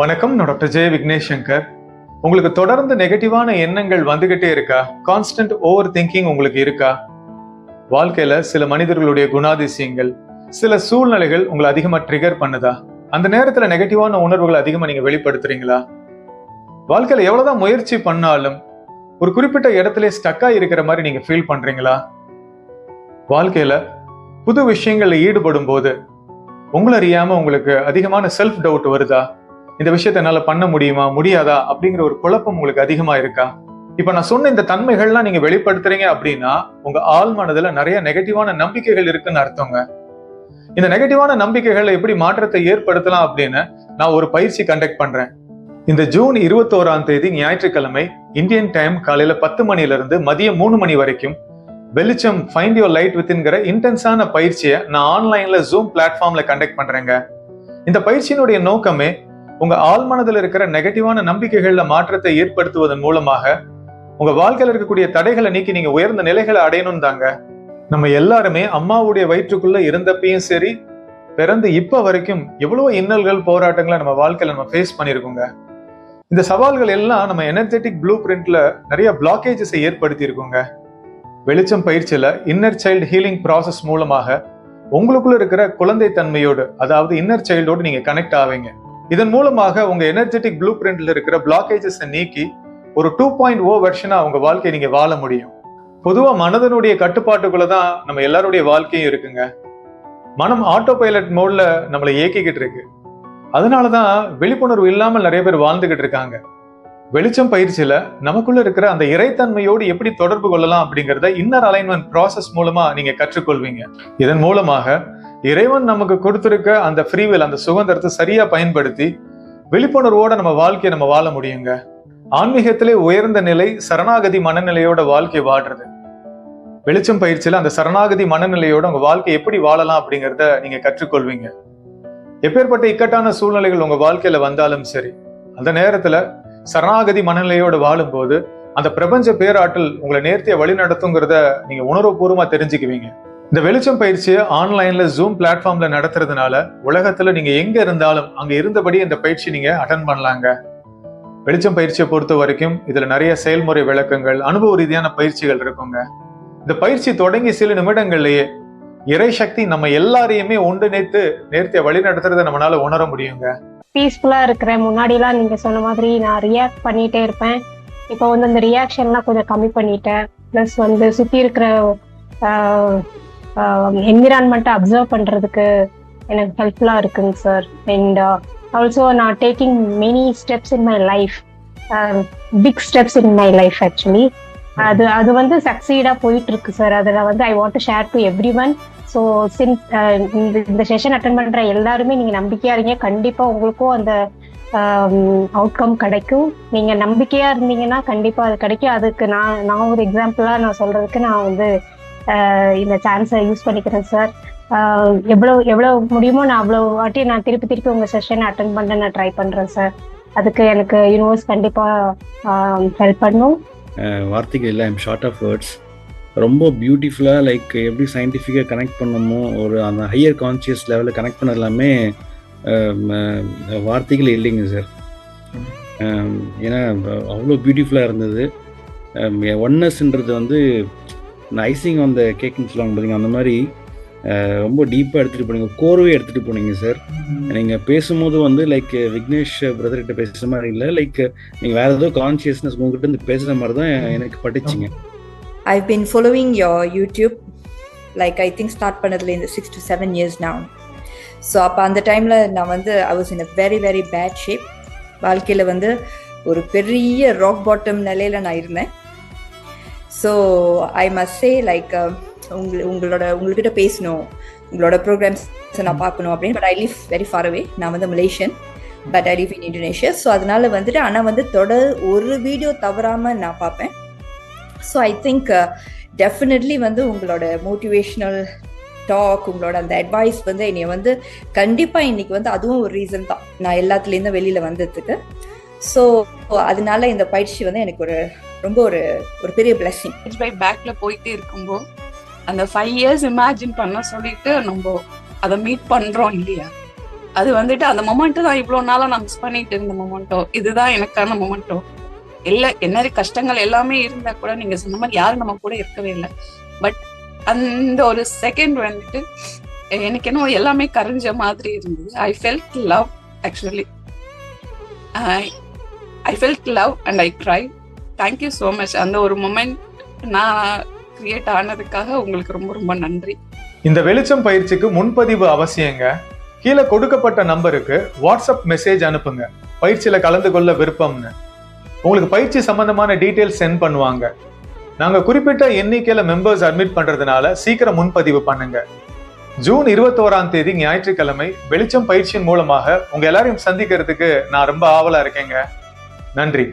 வணக்கம், நான் டாக்டர் ஜெய விக்னேஷ் சங்கர். உங்களுக்கு தொடர்ந்து நெகட்டிவான எண்ணங்கள் வந்துகிட்டே இருக்கா? கான்ஸ்டன்ட் ஓவர் திங்கிங் உங்களுக்கு இருக்கா? வாழ்க்கையில சில மனிதர்களுடைய குணாதிசயங்கள், சில சூழ்நிலைகள் உங்களை அதிகமா ட்ரிகர் பண்ணுதா? அந்த நேரத்துல நெகட்டிவான உணர்வுகளை அதிகமா நீங்க வெளிப்படுத்துறீங்களா? வாழ்க்கையில எவ்வளவுதான் முயற்சி பண்ணாலும் ஒரு குறிப்பிட்ட இடத்துல ஸ்டக்கா இருக்கிற மாதிரி நீங்க ஃபீல் பண்றீங்களா? வாழ்க்கையில புது விஷயங்கள்ல ஈடுபடும் போது உங்களை அறியாம உங்களுக்கு அதிகமான செல்ஃப் டவுட் வருதா? இந்த விஷயத்த என்னால பண்ண முடியுமா, முடியாதா அப்படிங்கிற ஒரு குழப்பம் உங்களுக்கு அதிகமா இருக்கா? இப்ப நான் சொன்ன இந்த தன்மைகள்லாம் நீங்க வெளிப்படுத்துறீங்க அப்படின்னா உங்க ஆள் மனதுல நிறைய நெகட்டிவான நம்பிக்கைகள் இருக்குன்னு அர்த்தங்க. இந்த நெகட்டிவான நம்பிக்கைகளை எப்படி மாற்றத்தை ஏற்படுத்தலாம் அப்படின்னு நான் ஒரு பயிற்சி கண்டக்ட் பண்றேன். இந்த ஜூன் 21 ஞாயிற்றுக்கிழமை இந்தியன் டைம் காலையில 10 மணில இருந்து மதியம் 3 மணி வரைக்கும் வெளிச்சம் ஃபைண்ட் யுவர் லைட் வித்ங்கிற இன்டென்ஸான பயிற்சியை நான் ஆன்லைன்ல ஜூம் பிளாட்ஃபார்ம்ல கண்டக்ட் பண்றேங்க. இந்த பயிற்சியினுடைய நோக்கமே உங்க ஆழ்மனதில் இருக்கிற நெகட்டிவான நம்பிக்கைகள்ல மாற்றத்தை ஏற்படுத்துவதன் மூலமாக உங்க வாழ்க்கையில இருக்கக்கூடிய தடைகளை நீக்கி நீங்க உயர்ந்த நிலைகளை அடையணும் தாங்க. நம்ம எல்லாருமே அம்மாவுடைய வயிற்றுக்குள்ள இருந்தப்பையும் சரி, பிறந்து இப்ப வரைக்கும் எவ்வளவோ இன்னல்கள், போராட்டங்களை நம்ம வாழ்க்கையில நம்ம ஃபேஸ் பண்ணிருக்கோங்க. இந்த சவால்கள் எல்லாம் நம்ம எனர்ஜெட்டிக் ப்ளூ பிரிண்ட்ல நிறைய பிளாக்கேஜஸை ஏற்படுத்தி இருக்கோங்க. வெளிச்சம் பயிற்சியில இன்னர் சைல்டு ஹீலிங் ப்ராசஸ் மூலமாக உங்களுக்குள்ள இருக்கிற குழந்தை தன்மையோடு, அதாவது இன்னர் சைல்டோடு நீங்க கனெக்ட் ஆவீங்க. இதன் மூலமாக உங்க எனர்ஜெட்டிக் ப்ளூ பிரிண்ட்ல இருக்கிற பிளாக்கேஜஸ் நீக்கி ஒரு 2.0 வெர்ஷனா உங்க வாழ்க்கையை நீங்க வாழ முடியும். பொதுவா மனதனுடைய கட்டுப்பாட்டுக்குள்ளதான் நம்ம எல்லாருடைய வாழ்க்கையும் இருக்குங்க. மனம் ஆட்டோ பைலட் மோட்ல நம்மளை இயக்கிக்கிட்டு இருக்கு. அதனாலதான் விழிப்புணர்வு இல்லாமல் நிறைய பேர் வாழ்ந்துகிட்டு இருக்காங்க. வெளிச்சம் பயிற்சியில நமக்குள்ள இருக்கிற அந்த இறைத்தன்மையோடு எப்படி தொடர்பு கொள்ளலாம் அப்படிங்கறத இன்னர் அலைன்மெண்ட் ப்ராசஸ் மூலமா நீங்க கற்றுக்கொள்வீங்க. இதன் மூலமாக இறைவன் நமக்கு கொடுத்திருக்க அந்த ஃப்ரீவில், அந்த சுதந்திரத்தை சரியா பயன்படுத்தி விழிப்புணர்வோட நம்ம வாழ்க்கையை நம்ம வாழ முடியுங்க. ஆன்மீகத்திலே உயர்ந்த நிலை சரணாகதி மனநிலையோட வாழ்க்கை வாழ்றது. வெளிச்சம் பயிற்சியில அந்த சரணாகதி மனநிலையோட உங்க வாழ்க்கை எப்படி வாழலாம் அப்படிங்கறத நீங்க கற்றுக்கொள்வீங்க. எப்பேற்பட்ட இக்கட்டான சூழ்நிலைகள் உங்க வாழ்க்கையில வந்தாலும் சரி, அந்த நேரத்துல சரணாகதி மனநிலையோட வாழும் போது அந்த பிரபஞ்ச பேராற்றல் உங்களை நேர்த்தியா வழி நடத்துங்கிறத நீங்க உணர்வுபூர்வமா தெரிஞ்சுக்குவீங்க. இந்த வெளிச்சம் பயிற்சியை ஆன்லைன்ல ஜூம் பிளாட்ஃபார்ம்ல நடத்துறதுனால உலகத்துல நீங்க எங்க இருந்தாலும் அங்க இருந்தபடி இந்த பயிற்சி நீங்க அட்டன் பண்ணலாங்க. வெளிச்சம் பயிற்சியை பொறுத்த வரைக்கும் இதுல நிறைய செயல்முறை விளக்கங்கள், அனுபவ ரீதியான பயிற்சிகள் இருக்குங்க. இந்த பயிற்சி தொடங்கி சில நிமிடங்கள்லயே இறை சக்தி நம்ம எல்லாரையுமே ஒன்றிணைத்து நேர்த்தியா வழி நடத்துறதை நம்மளால உணர முடியுங்க. பீஸ்ஃபுல்லா இருக்கிறேன். முன்னாடி எல்லாம் நீங்க சொன்ன மாதிரி நான் ரியாக்ட் பண்ணிட்டே இருப்பேன். இப்போ அந்த ரியாக்ஷன்லாம் கொஞ்சம் கம்மி பண்ணிட்டேன். பிளஸ் சுத்தி இருக்கிற என்விரான்மெண்ட்டை அப்சர்வ் பண்றதுக்கு எனக்கு ஹெல்ப்ஃபுல்லா இருக்குங்க சார். அண்ட் ஆல்சோ நான் taking many steps in my life, big steps in my life actually. அது சக்சீடா போயிட்டு இருக்கு சார். அதில் I want to share to everyone. So since இந்த செஷன் அட்டன் பண்ற எல்லாருமே நீங்க நம்பிக்கையா இருங்க. கண்டிப்பா உங்களுக்கும் அந்த அவுட்கம் கிடைக்கும். நீங்க நம்பிக்கையா இருந்தீங்கன்னா கண்டிப்பா அது கிடைக்கும். அதுக்கு நான் ஒரு எக்ஸாம்பிளா நான் சொல்றதுக்கு நான் இந்த சான்ஸை யூஸ் பண்ணிக்கிறேன் சார். எவ்வளவு முடியுமோ நான் அவ்வளவு வாட்டி நான் திருப்பி உங்க செஷன் அட்டன் பண்ண நான் ட்ரை பண்றேன் சார். அதுக்கு எனக்கு யூனிவர்ஸ் கண்டிப்பா ஹெல்ப் பண்ணும். வார்த்தைகள் இல்லை, ஐம் ஷார்ட் ஆஃப் வேர்ட்ஸ். ரொம்ப பியூட்டிஃபுல்லாக லைக் எப்படி சயின்டிஃபிக்காக கனெக்ட் பண்ணணுமோ, ஒரு அந்த ஹையர் கான்சியஸ் லெவலில் கனெக்ட் பண்ணது எல்லாமே வார்த்தைகள் இல்லைங்க சார். ஏன்னா அவ்வளோ பியூட்டிஃபுல்லாக இருந்தது. ஒன்னஸ்ன்றது ஐசிங் அந்த கேக்குன்னு சொல்லுவாங்க பார்த்தீங்க, அந்த மாதிரி ரொம்ப டீப்பாக எடுத்துகிட்டு போனீங்க, கோர்வே எடுத்துகிட்டு போனீங்க சார். நீங்கள் பேசும்போது லைக் விக்னேஷ் பிரதர்கிட்ட பேசுகிற மாதிரி இல்லை, லைக் நீங்கள் வேறு ஏதோ கான்சியஸ்னஸ் உங்ககிட்ட இருந்து பேசுகிற மாதிரி தான் எனக்கு பட்டுச்சிங்க. I've been following your YouTube, like I think start பண்ணதுல இந்த 6 to 7 years now. So அப்போ அந்த டைமில் நான் I was in a very very bad shape. வாழ்க்கையில் ஒரு பெரிய ராக் பாட்டம் நிலையில் நான் இருந்தேன். So I must say like உங்கள்கிட்ட பேசணும், உங்களோட ப்ரோக்ராம்ஸை நான் பார்க்கணும் அப்படின்னு. But I live very far away. நான் Malaysian, but I live in Indonesia. So அதனால ஆனால் தொடர் ஒரு வீடியோ தவறாமல் நான் பார்ப்பேன். ஸோ ஐ திங்க் டெஃபினெட்லி உங்களோட மோட்டிவேஷ்னல் டாக், உங்களோட அந்த அட்வைஸ் என்னை கண்டிப்பாக இன்னைக்கு அதுவும் ஒரு ரீசன் தான் நான் எல்லாத்துலேருந்து வெளியில் வந்ததுக்கு. ஸோ அதனால இந்த பயிற்சி எனக்கு ரொம்ப ஒரு பெரிய பிளெஸிங். பேக்ல போயிட்டே இருக்கும்போது அந்த 5 years இமேஜின் பண்ண சொல்லிட்டு நம்ம அதை மீட் பண்றோம் இல்லையா, அது வந்துட்டு அந்த மொமெண்ட் தான் இவ்வளவு நாளா நான் மிஸ் பண்ணிட்டு இருந்த மொமெண்டோ. இதுதான் எனக்கான மொமெண்டோ. என்ன கஷ்டங்கள் எல்லாமே இருந்தா கூட நீங்க சொன்ன மாதிரி யாரும் நம்ம கூட இருக்கவே இல்லை. பட் அந்த ஒரு செகண்ட் வந்துட்டு எனக்கு என்ன எல்லாமே கரைஞ்ச மாதிரி இருந்தது. I felt love. Actually I felt love and I cry. Thank you so much. அந்த ஒரு மொமெண்ட் நான் கிரியேட் ஆனதுக்காக உங்களுக்கு ரொம்ப ரொம்ப நன்றி. இந்த வெளிச்சம் பயிற்சிக்கு முன்பதிவு அவசியங்க. கீழே கொடுக்கப்பட்ட நம்பருக்கு வாட்ஸ்அப் மெசேஜ் அனுப்புங்க, பயிற்சியில கலந்து கொள்ள விருப்பம்னு. உங்களுக்கு பயிற்சி சம்பந்தமான டீட்டெயில்ஸ் சென்ட் பண்ணுவாங்க. நாங்க குறிப்பிட்ட எண்ணிக்கையில மெம்பர்ஸ் அட்மிட் பண்றதுனால சீக்கிரம் முன்பதிவு பண்ணுங்க. ஜூன் 21 ஞாயிற்றுக்கிழமை வெளிச்சம் பயிற்சியின் மூலமாக உங்க எல்லாரையும் சந்திக்கிறதுக்கு நான் ரொம்ப ஆவலா இருக்கேங்க. நன்றி.